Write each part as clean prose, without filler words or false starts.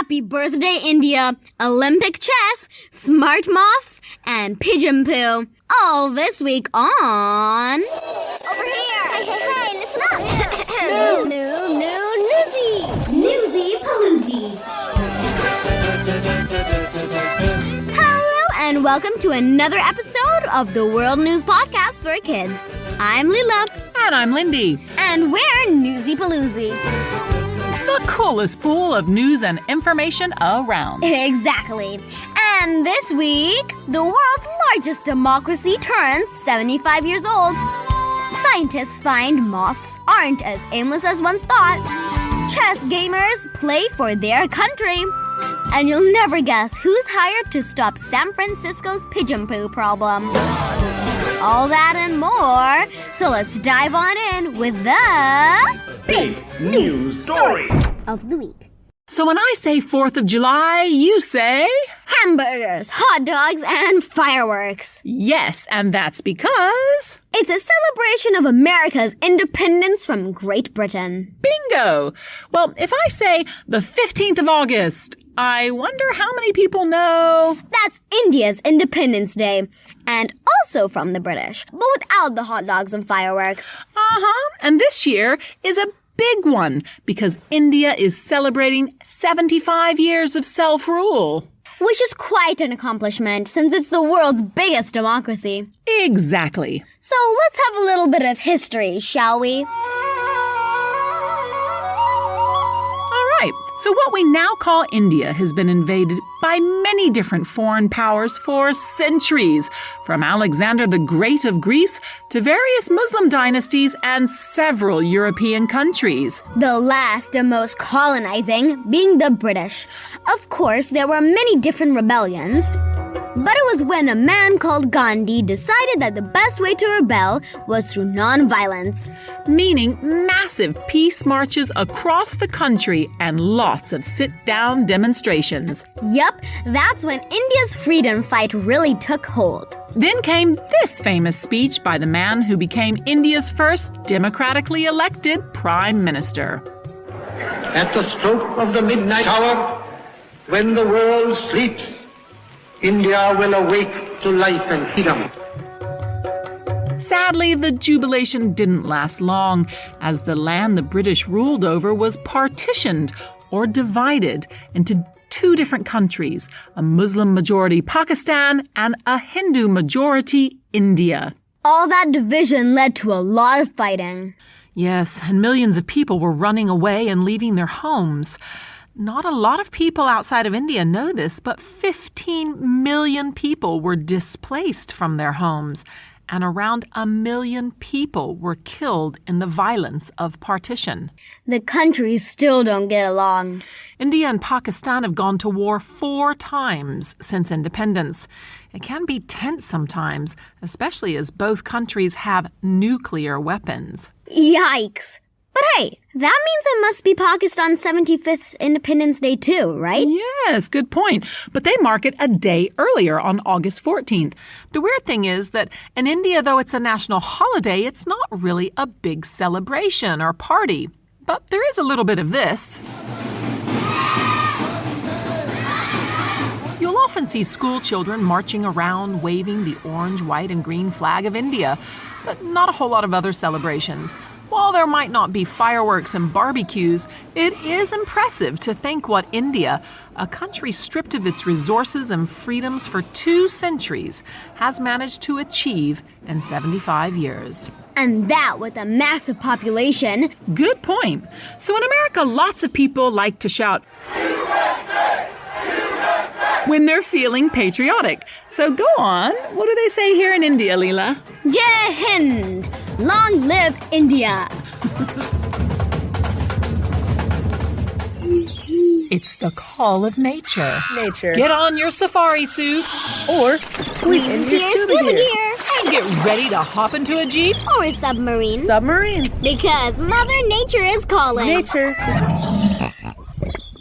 Happy birthday, India! Olympic chess, smart moths, and pigeon poo. All this week on... Over here! Hey, listen up! Newsy Pooloozi! Hello and welcome to another episode of the World News Podcast for Kids. I'm Leela. And I'm Lindy. And we're Newsy Pooloozi. The coolest pool of news and information around. Exactly. And this week, the world's largest democracy turns 75 years old. Scientists find moths aren't as aimless as once thought. Chess gamers play for their country. And you'll never guess who's hired to stop San Francisco's pigeon poo problem. All that and more. So let's dive on in with the... Big News Story of the week. So when I say 4th of July, you say... Hamburgers, hot dogs, and fireworks. Yes, and that's because... It's a celebration of America's independence from Great Britain. Bingo! Well, if I say the 15th of August, I wonder how many people know... That's India's Independence Day, and also from the British, but without the hot dogs and fireworks. And this year is a big one because India is celebrating 75 years of self-rule. Which is quite an accomplishment since it's the world's biggest democracy. Exactly. So let's have a little bit of history, shall we? Right. So what we now call India has been invaded by many different foreign powers for centuries, from Alexander the Great of Greece to various Muslim dynasties and several European countries. The last and most colonizing being the British. Of course, there were many different rebellions. But it was when a man called Gandhi decided that the best way to rebel was through non-violence. Meaning massive peace marches across the country and lots of sit-down demonstrations. Yup, that's when India's freedom fight really took hold. Then came this famous speech by the man who became India's first democratically elected Prime Minister. At the stroke of the midnight hour, when the world sleeps, India will awake to life and freedom. Sadly, the jubilation didn't last long, as the land the British ruled over was partitioned or divided into two different countries, a Muslim-majority Pakistan and a Hindu-majority India. All that division led to a lot of fighting. Yes, and millions of people were running away and leaving their homes. Not a lot of people outside of India know this, but 15 million people were displaced from their homes, and around 1 million people were killed in the violence of partition. The countries still don't get along. India and Pakistan have gone to war 4 times since independence. It can be tense sometimes, especially as both countries have nuclear weapons. Yikes! But hey, that means it must be Pakistan's 75th Independence Day too, right? Yes, good point. But they mark it a day earlier on August 14th. The weird thing is that in India, though it's a national holiday, it's not really a big celebration or party. But there is a little bit of this. You'll often see school children marching around waving the orange, white, and green flag of India, but not a whole lot of other celebrations. While there might not be fireworks and barbecues, it is impressive to think what India, a country stripped of its resources and freedoms for 2 centuries, has managed to achieve in 75 years. And that with a massive population. Good point. So in America, lots of people like to shout, USA! USA! When they're feeling patriotic. So go on. What do they say here in India, Leela? Jai Hind! Long live India! It's the call of nature. Nature. Get on your safari suit. Or squeeze into your scuba gear. And get ready to hop into a Jeep. Or a submarine. Submarine. Because Mother Nature is calling. Nature.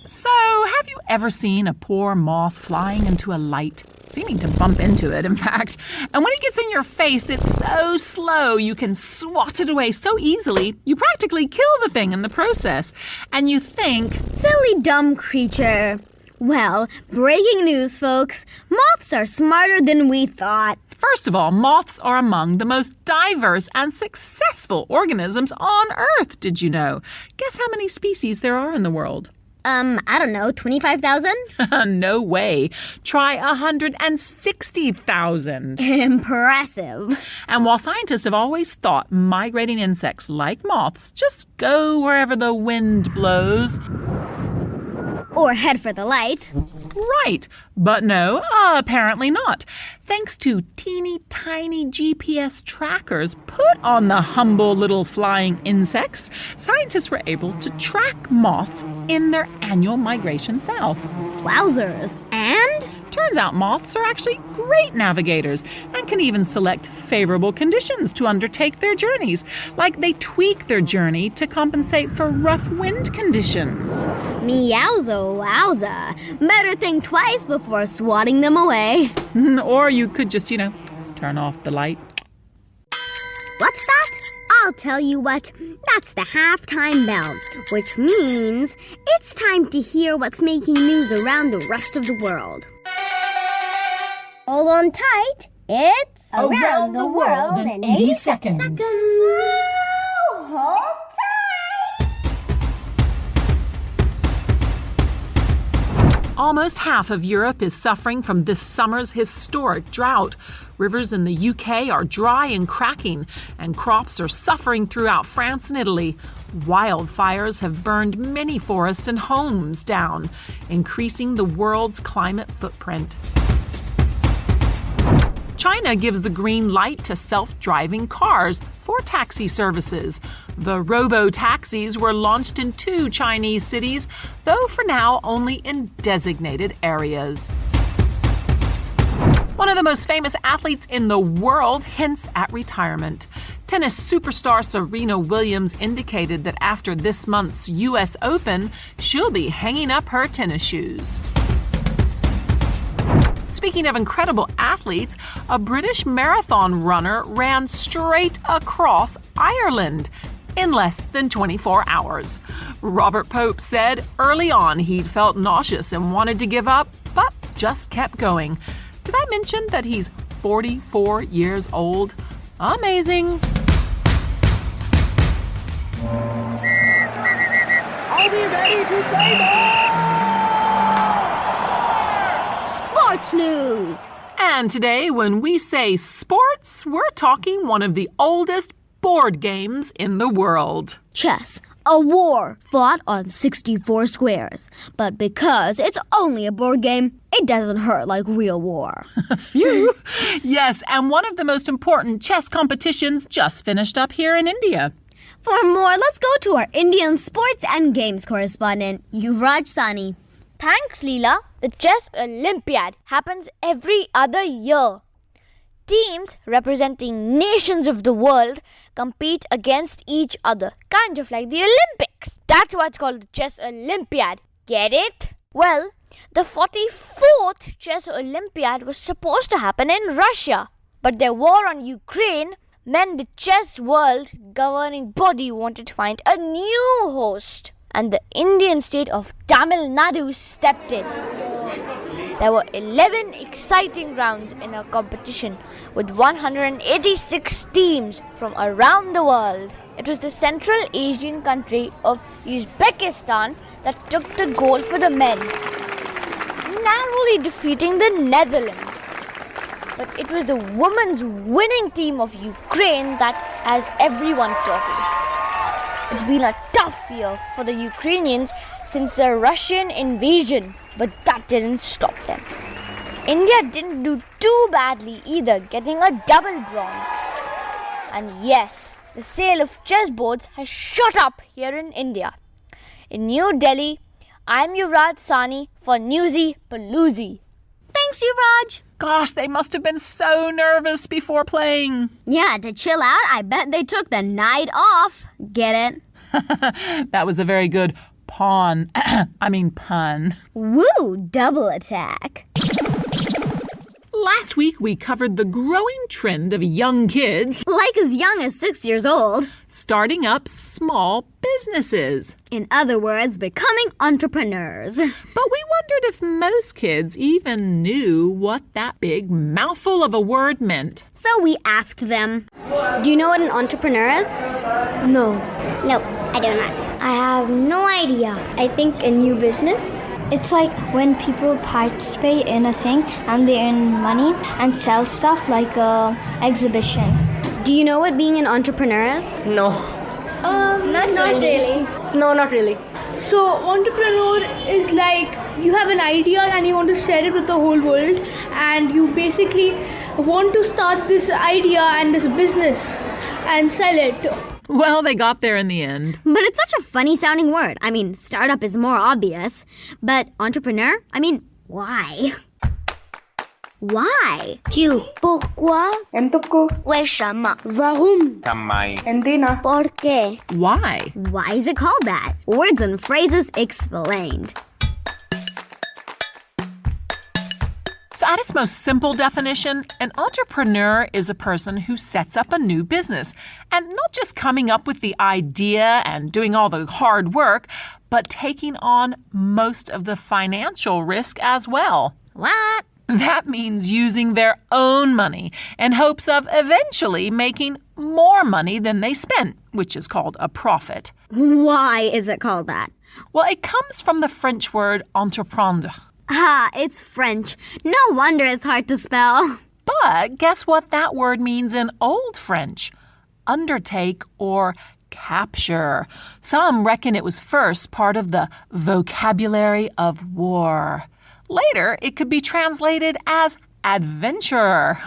So, have you ever seen a poor moth flying into a light? Seeming to bump into it, in fact. And when it gets in your face, it's so slow you can swat it away so easily, you practically kill the thing in the process. And you think, silly dumb creature. Well, breaking news, folks. Moths are smarter than we thought. First of all, moths are among the most diverse and successful organisms on Earth, did you know? Guess how many species there are in the world? I don't know, 25,000? No way. Try 160,000. Impressive. And while scientists have always thought migrating insects like moths just go wherever the wind blows, Or head for the light. right, but no, apparently not. Thanks to teeny tiny GPS trackers put on the humble little flying insects, scientists were able to track moths in their annual migration south. Wowzers. And? Turns out moths are actually great navigators and can even select favorable conditions to undertake their journeys. Like they tweak their journey to compensate for rough wind conditions. Meowza wowza. Better think twice before swatting them away. Or you could just, turn off the light. What's that? I'll tell you what. That's the halftime bell, which means it's time to hear what's making news around the rest of the world. Hold on tight. It's Around the World in 80 Seconds. Hold tight. Almost half of Europe is suffering from this summer's historic drought. Rivers in the UK are dry and cracking, and crops are suffering throughout France and Italy. Wildfires have burned many forests and homes down, increasing the world's climate footprint. China gives the green light to self-driving cars for taxi services. The robo-taxis were launched in 2 Chinese cities, though for now only in designated areas. One of the most famous athletes in the world hints at retirement. Tennis superstar Serena Williams indicated that after this month's U.S. Open, she'll be hanging up her tennis shoes. Speaking of incredible athletes, a British marathon runner ran straight across Ireland in less than 24 hours. Robert Pope said early on he'd felt nauseous and wanted to give up, but just kept going. Did I mention that he's 44 years old? Amazing. I'll be ready to play ball! Sports news. And today, when we say sports, we're talking one of the oldest board games in the world. Chess. A war fought on 64 squares. But because it's only a board game, it doesn't hurt like real war. Phew. Yes, and one of the most important chess competitions just finished up here in India. For more, let's go to our Indian sports and games correspondent, Yuvraj Sani. Thanks, Leela. The Chess Olympiad happens every other year. Teams representing nations of the world compete against each other, kind of like the Olympics. That's why it's called the Chess Olympiad. Get it? Well, the 44th Chess Olympiad was supposed to happen in Russia, but their war on Ukraine meant the chess world governing body wanted to find a new host, and the Indian state of Tamil Nadu stepped in. There were 11 exciting rounds in a competition with 186 teams from around the world. It was the Central Asian country of Uzbekistan that took the gold for the men, narrowly defeating the Netherlands. But it was the women's winning team of Ukraine that has everyone talking. It's been a tough year for the Ukrainians since the Russian invasion, but that didn't stop them. India didn't do too badly either, getting a double bronze. And yes, the sale of chessboards has shot up here in India. In New Delhi, I'm Yuvraj Sani for Newsy Pooloozi. Thanks, Yuvraj. Gosh, they must have been so nervous before playing. Yeah, to chill out, I bet they took the night off. Get it? That was a very good pun. Woo, double attack. Last week, we covered the growing trend of young kids like as young as 6 years old. Starting up small businesses. In other words, becoming entrepreneurs. But we wondered if most kids even knew what that big mouthful of a word meant. So we asked them, do you know what an entrepreneur is? No, No, I do not. I have no idea. I think a new business. It's like when people participate in a thing and they earn money and sell stuff like a exhibition. Do you know what being an entrepreneur is? No. Not really. No, not really. So, entrepreneur is like you have an idea and you want to share it with the whole world, and you basically want to start this idea and this business and sell it. Well, they got there in the end. But it's such a funny sounding word. I mean, startup is more obvious. But entrepreneur? I mean, why? Why? Pourquoi? Entuko. 为什么? Warum? Tamai. Endina. ¿Por qué? Why? Why is it called that? Words and phrases explained. So at its most simple definition, an entrepreneur is a person who sets up a new business. And not just coming up with the idea and doing all the hard work, but taking on most of the financial risk as well. What? That means using their own money in hopes of eventually making more money than they spent, which is called a profit. Why is it called that? Well, it comes from the French word entreprendre. Ah, it's French. No wonder it's hard to spell. But guess what that word means in Old French? Undertake or capture. Some reckon it was first part of the vocabulary of war. Later, it could be translated as adventurer.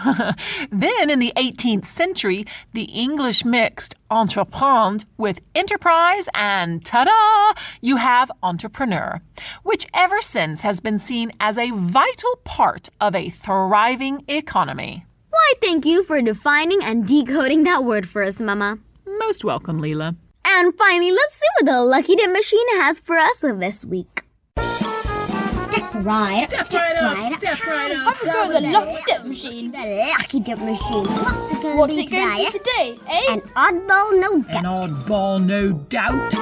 Then in the 18th century, the English mixed entreprendre with enterprise, and ta-da, you have entrepreneur, which ever since has been seen as a vital part of a thriving economy. Why, thank you for defining and decoding that word for us, Mama. Most welcome, Leela. And finally, let's see what the Lucky Dip Machine has for us this week. Step right up. Have a go at the Lucky Dip Machine. The Lucky Dip Machine. What's it going to do today, eh? An oddball, no doubt. An oddball, no doubt.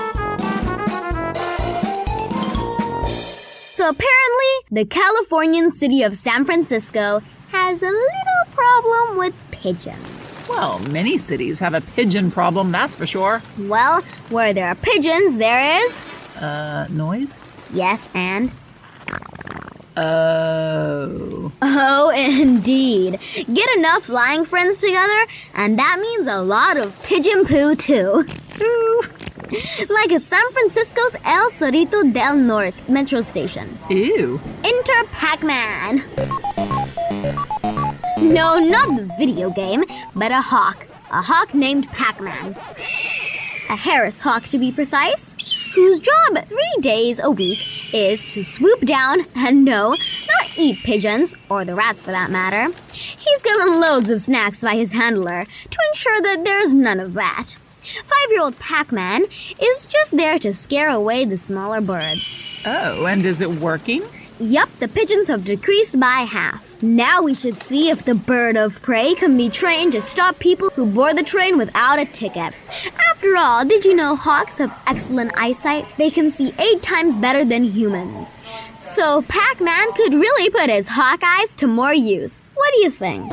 So apparently, the Californian city of San Francisco has a little problem with pigeons. Well, many cities have a pigeon problem, that's for sure. Well, where there are pigeons, there is... Noise? Yes, and... Oh. Oh, indeed. Get enough flying friends together, and that means a lot of pigeon poo, too. Like at San Francisco's El Cerrito del Norte metro station. Ew. Enter Pac-Man. No, not the video game, but a hawk. A hawk named Pac-Man. A Harris hawk, to be precise, whose job 3 days a week is to swoop down and no, not eat pigeons, or the rats for that matter. He's given loads of snacks by his handler to ensure that there's none of that. 5-year-old Pac-Man is just there to scare away the smaller birds. Oh, and is it working? Yup, the pigeons have decreased by half. Now we should see if the bird of prey can be trained to stop people who board the train without a ticket. After all, did you know hawks have excellent eyesight? They can see 8 times better than humans. So Pac-Man could really put his hawk eyes to more use. What do you think?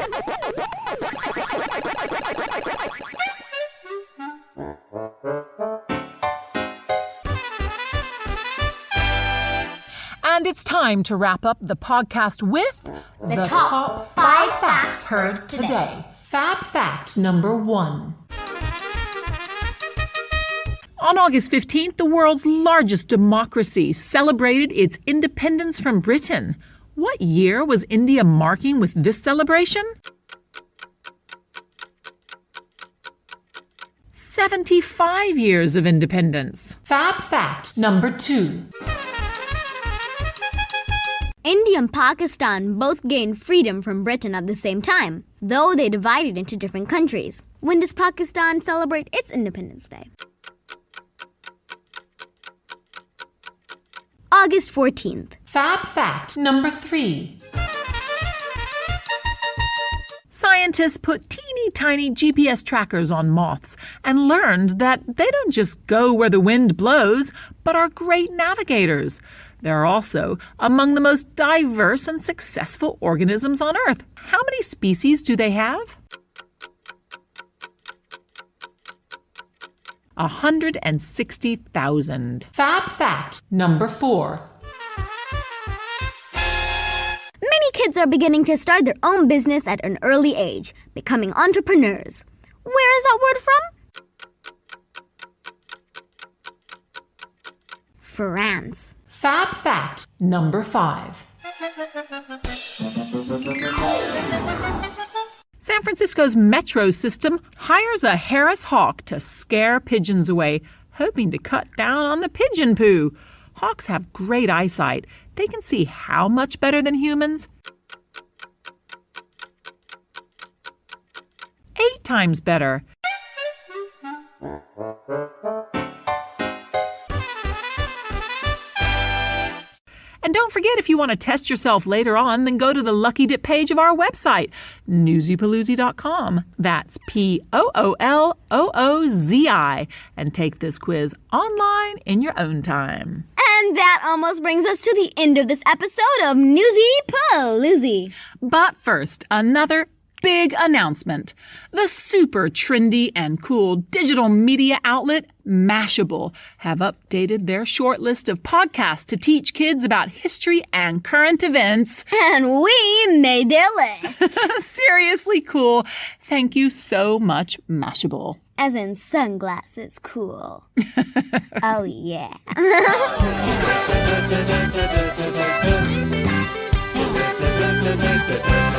And it's time to wrap up the podcast with the top 5 facts heard today. Fab fact number 1. On August 15th, the world's largest democracy celebrated its independence from Britain. What year was India marking with this celebration? 75 years of independence. Fab fact number 2. India and Pakistan both gained freedom from Britain at the same time, though they divided into different countries. When does Pakistan celebrate its Independence Day? August 14th. Fab fact number 3. Scientists put teeny teeny tiny GPS trackers on moths and learned that they don't just go where the wind blows, but are great navigators. They're also among the most diverse and successful organisms on Earth. How many species do they have? 160,000. Fab fact number 4. Many kids are beginning to start their own business at an early age, becoming entrepreneurs. Where is that word from? France. Fab fact number 5. San Francisco's metro system hires a Harris hawk to scare pigeons away, hoping to cut down on the pigeon poo. Hawks have great eyesight. They can see how much better than humans? 8 times better. And don't forget, if you want to test yourself later on, then go to the Lucky Dip page of our website, newsypooloozi.com. That's Pooloozi. And take this quiz online in your own time. And that almost brings us to the end of this episode of Newsy Pooloozi. But first, another big announcement. The super trendy and cool digital media outlet Mashable have updated their short list of podcasts to teach kids about history and current events. And we made their list. Seriously cool. Thank you so much, Mashable. As in sunglasses cool. Oh, yeah.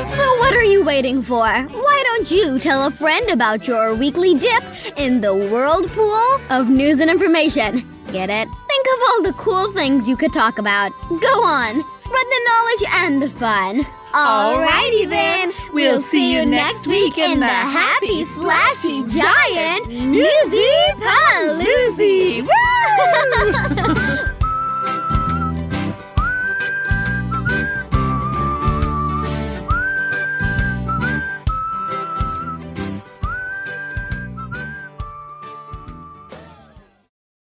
So what are you waiting for? Why don't you tell a friend about your weekly dip in the whirlpool of news and information? Get it? Think of all the cool things you could talk about. Go on, spread the knowledge and the fun. Alrighty then, we'll see you next week in the happy, splashy, giant Newsy Pooloozi. Woo!